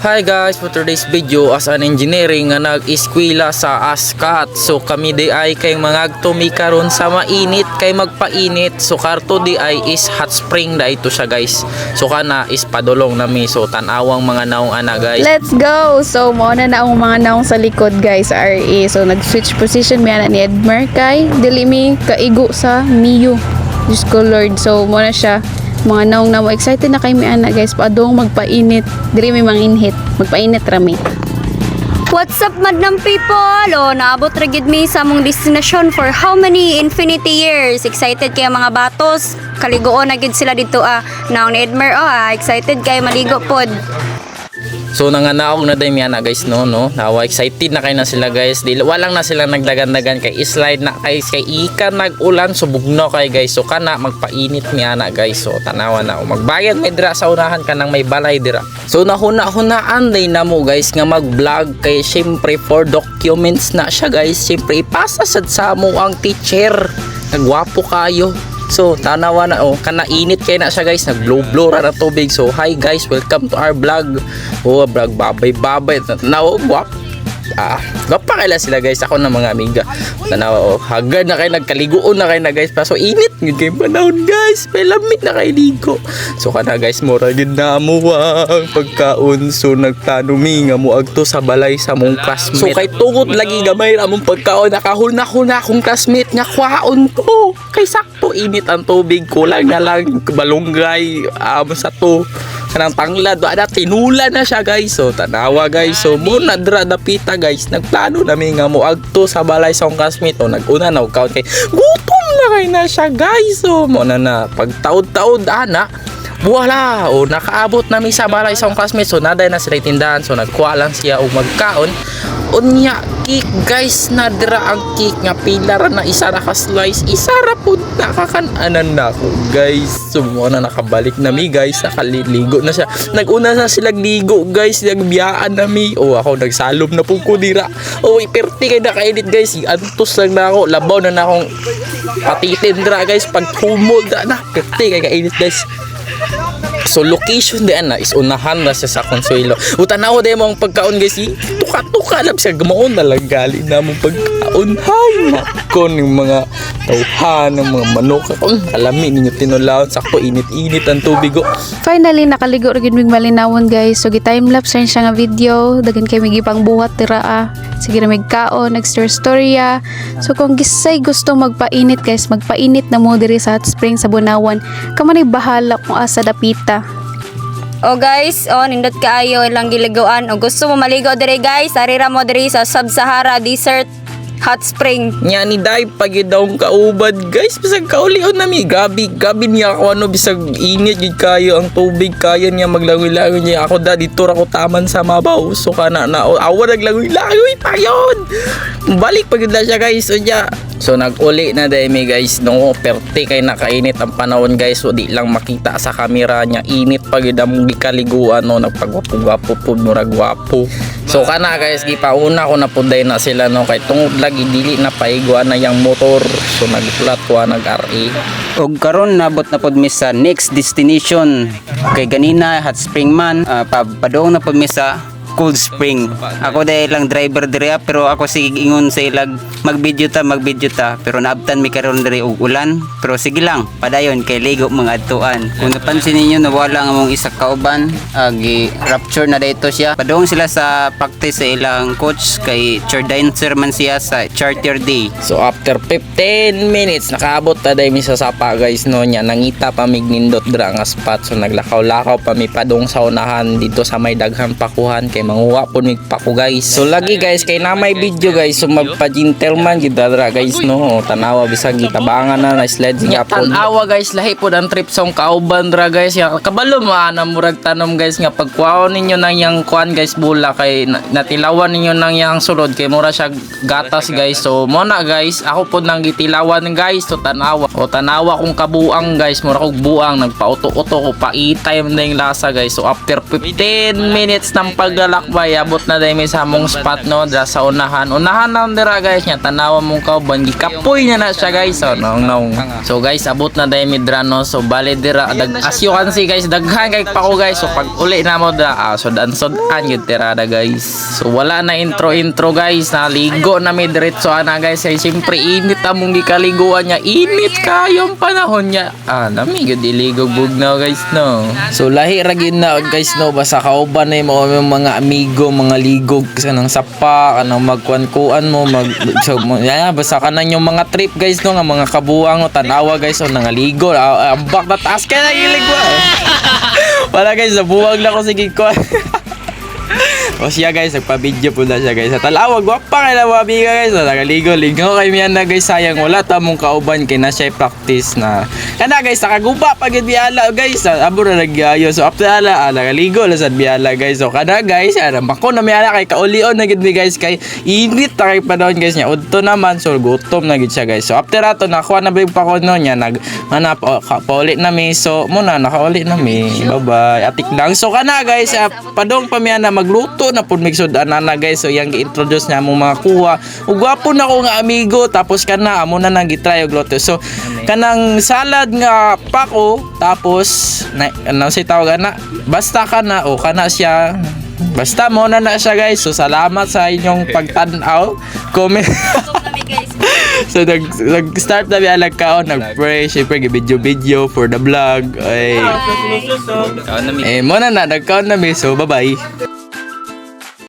Hi guys, for today's video as an engineering nga nag-eskwela sa Askat. So kami di ay kay mga tumikaron sa mainit kay magpainit. So karto di ay is hot spring da ito siya guys. So kana is padulong nami. So tanawang mga naong ana guys. Let's go! So muna na ang mga naong sa likod guys, RA. So nag-switch position mi ana ni Edmer kay dili mi kaigo sa Miu. Diyos ko Lord. So muna siya. Mga naong na mo excited na kay mi ana guys, padong magpainit diri mi manginhit, magpainit rami. What's up madam people? Naabot ra gid mi sa among destination for how many infinity years? Excited kay mga batos, kaligoon na gid sila dito Naong ni Edmer excited kay maligo pod. So nanganaog na din yan guys no. Nawa excited na kay na sila guys. Walang na sila nagdagan-dagan kay slide na kay ikan nag-ulan subugno kay guys. So kana magpainit mi ana guys. So tanawa na magbayad may dira sa unahan kanang may balay dira. So nahuna-hunaan day na mo guys nga mag-vlog kay syempre for documents na siya guys. Syempre ipasa sad sa mo ang teacher. Nagwapo kayo. So tanawa na kana init kay na siya guys, nag-blow ra na tubig. So hi guys, welcome to our vlog. Vlog babay tanawa guwap. Gapa kaila sila guys, ako na mga amiga. Tanawa hagad na kay nagkaliguon na kay na guys. So init gid kay panahon guys, may lamig na kay ligo. So kana guys mura gid na mo ang pagkaon. So nagplano mi nga mo agto sa balay sa mong classmate. So kay tungod lagi gamay ra mong pagkaon, nakahuna akong classmate nga kwaon ko. Kay sakto init ang tubig, kulang na lang balunggay sa to. Kanang tanglad ada tinula na siya guys. So tanawa guys, so mo na dra dapita guys, nagplano nami nga mo agto sa balay sa akong classmate. Naguna na count kay gutom na kay na siya guys. So mo na pagtaod-taod ana wala nakaabot nami sa balay sa akong classmate. So naday na sila tindahan. So nagkuha lang siya og magkaon unya cake guys, nadra ang cake nga pilar na isa na ka-slice, isa ra pud nakakananan na ako guys. So na nakabalik nami guys, nakaliligo na siya. Naguna na sila ligo guys, nagbiyaan nami. Ako nagsalom na pud ko dira. Iperti kay nakaedit guys, antos lang na ako, labaw na akong patitin dira guys pag humol na perti kay kaedit guys. So location diyan na is unahan na siya sa Consuelo. Tanaw din mo ang pagkaon guys. Tuka-tuka lang siya. Gamaon na lang gali na mong pagkaon. Hay nakon yung mga tauhan, ng mga manok. Alamin ninyo tinulaon. Sakto init-init ang tubig. Finally nakaligo ra gid mig malinawon guys. So gi-time lapse rin siya nga video. Dagan kay mig ipang buhat dira Sige na mig kaon, nag-storya. So kung gisay gusto magpainit guys, magpainit na mo diri sa hot spring sa Bunawan. Kamanay bahala kung asa dapita. Guys, nindot kaayo ilang giligoan. Gusto mo maligo diri guys, arira mo diri sa Sub-Sahara Desert Hot Spring. Nya ni day pagid daw kaubad guys, bisag kaulion nami gabi niya ako bisag init gid kayo ang tubig, kaya niya maglangoy-langoy niya ako dito ra ko taman sa mabaw. So kana na awa naglangoy-langoy pa yon. Balik pagid na siya guys unya. So nag-uli na day mi guys no, perti kay nakainit ang panahon guys. So di lang makita sa camera niya, init pagid ang gikaliguan no, nagpagwapo-gwapo pud murag gwapo. So kana guys gipauna ko na pud na sila no, kay tungod lagi dili na paigwa na yang motor. So nagplat ko nag-RA. Og karon nabot na pod mi sa next destination. Kay ganina hot spring man, padong na pod mi sa Cold Spring. Ako dahil lang driver diri pero ako sige ingon sa ilag mag-video ta pero naabtan mi karon diri og ulan. Pero sige lang padayon kay ligo mga adtuan. Kung napansin ninyo nawala ang among isa kauban, gi-rupture na dito siya. Padong sila sa practice sa ilang coach kay dancer man siya sa charter day. So after 15 minutes nakaabot ta day mi sa sapa guys no, nya nangita pa mig nindot dra nga spot. So naglakaw-lakaw pa mi padong sa unahan dito sa may daghang pakuhan kay manguha po mig pako guys. So lagi guys kay na may video guys, so magpa-gentleman gid dra guys no. Tanawa bisag gitabangan na sledging apon. Tanawa guys, lahi po ang trip sa kauban dra guys. Kabalo na murag tanom guys nga pagkuhaon ninyo nang yang kuan guys bula kay natilawan ninyo nang yang sulod kay mura siya gatas guys. So mo na guys, ako po nang gitilawan guys. So tanawa kung kabuang guys, mura kog buang nagpauto-uto ko paitay man yung lasa guys. So after 15 minutes ng paggala lakbay abot na dai mi sa among spot no dra sa unahan na dira guys nya tanawa mong kauban gikapoy niya na siya guys so nong so guys abot na dai mi dra no so bali dira as you can see guys daghan kay pa ko guys so pag uli na mo dra sodan gyud tirada guys so wala na intro guys naligo na mi diretso ana guys ay simpre init among gikaliguan niya init kayong panahon niya nami gyud iligog bugnaw guys no so lahi ra gyud na guys no basta kauban na mo mga amigo mga ligog kanang sapa kanang magkuan-kuan mo so basta kanan yung mga trip guys no nga mga kabuang o tanawa guys o nangaligo ambak na taas kaya nagilig ko wala guys nabuwag na ko sige ko o siya guys, nagpa-video po na siya guys. At talawag, wapa ka na mga biga guys. So, nagaligo-ligo kay miyan na guys. Sayang wala tamong kauban kay na siya practice na. Kana guys, nakaguba pag biala guys. Abo na nagyayo. So after ala, nagaligo na sa biala guys. So kana guys, bako na miyan kay kaulion na gid mi guys kay init ta kay panahon guys niya. Udto naman so gutom na gid siya guys. So after ato nakuha na ba yung pakono niya naghanap paulit na mi. So muna nakaulit na mi. Bye-bye. Atik lang. So kana guys, padong pamiyan na magluto na pud migsud anana guys. So yang gi-introduce niya mong mga kuha. Ug gwapo na ko nga amigo tapos kana amo na nang gitry og luto. So kanang salad nga pako tapos ano si tawag ana basta kana o kana siya basta mo na siya guys. So salamat sa inyong pagtan-aw comment. So nag-start na biya nagkaon nag-pray syempre video for the vlog ay mo na nagkaon na mi so bye bye.